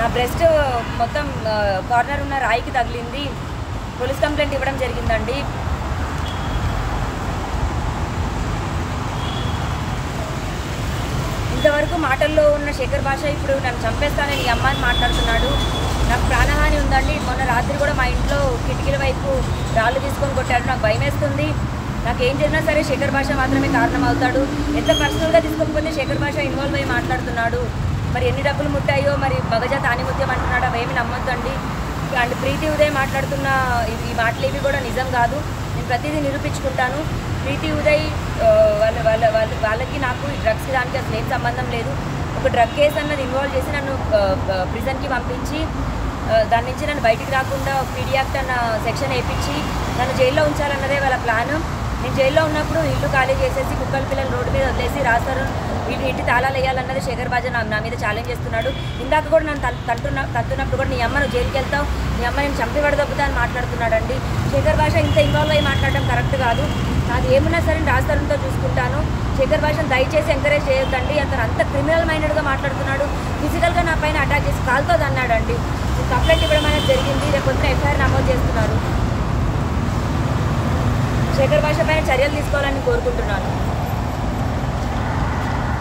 నా బ్రెస్ట్ మొత్తం కార్నర్ ఉన్న రాయికి తగిలింది. పోలీస్ కంప్లైంట్ ఇవ్వడం జరిగిందండి. ఇంతవరకు మాటల్లో ఉన్న శేఖర్ భాష ఇప్పుడు నన్ను చంపేస్తానని అమ్మాయిని మాట్లాడుతున్నాడు. నాకు ప్రాణహాని ఉందండి. మొన్న రాత్రి కూడా మా ఇంట్లో కిటికీల వైపు రాళ్ళు తీసుకొని కొట్టాడు. నాకు భయం వేస్తుంది. నాకు ఏం చేసినా సరే శేఖర్ భాష మాత్రమే కారణం అవుతాడు. ఎంత పర్సనల్గా తీసుకోకపోతే శేఖర్ భాష ఇన్వాల్వ్ అయ్యి మాట్లాడుతున్నాడు. మరి ఎన్ని డబ్బులు ముట్టాయో మరి మగజాత ఆనిముత్యం అంటున్నాడు. అవేమి నమ్మొద్దండి. అండ్ ప్రీతి ఉదయ్ మాట్లాడుతున్న ఈ మాటలు ఏవి కూడా నిజం కాదు. నేను ప్రతిదీ నిరూపించుకుంటాను. ప్రీతి ఉదయ్ వాళ్ళకి నాకు డ్రగ్స్కి దానికి అసలు ఏం సంబంధం లేదు. ఒక డ్రగ్ కేసు అన్నది ఇన్వాల్వ్ చేసి నన్ను ప్రిజన్కి పంపించి దాని నుంచి నన్ను బయటికి రాకుండా పీడీ యాక్ట్ అన్న సెక్షన్ వేయించి నన్ను జైల్లో ఉంచాలన్నదే వాళ్ళ ప్లాన్. నేను జైల్లో ఉన్నప్పుడు ఇల్లు ఖాళీ చేసేసి కుక్కల పిల్లలు రోడ్డు మీద వదిలేసి రాస్తారు వీళ్ళు ఇంటి తాళాలు వేయాలన్నది శేఖర్ భాష నా మీద ఛాలెంజ్ చేస్తున్నాడు. ఇందాక కూడా నన్ను తట్టున్నప్పుడు కూడా నీ అమ్మ నువ్వు జైలుకి వెళ్తావు, నీ అమ్మ నేను చంపి పడదొబ్బుతా అని మాట్లాడుతున్నాడండి. శేఖర్ భాష ఇంత ఇన్వాల్వ్ అయ్యి మాట్లాడడం కరెక్ట్ కాదు. నాది ఏమున్నా సరే రాజస్థానంతో చూసుకుంటాను. శేఖర్ భాషను దయచేసి ఎంకరేజ్ చేయొద్దండి. అతను అంత క్రిమినల్ మైండెడ్గా మాట్లాడుతున్నాడు. ఫిజికల్గా నా పైన అటాక్ చేసి కాల్తో అన్నాడండి. కంప్లైంట్ ఇవ్వడం అనేది జరిగింది. రేపు పొద్దున ఎఫ్ఐఆర్ నమోదు చేస్తున్నారు. శేఖర్ భాష పైన చర్యలు తీసుకోవాలని కోరుకుంటున్నాను.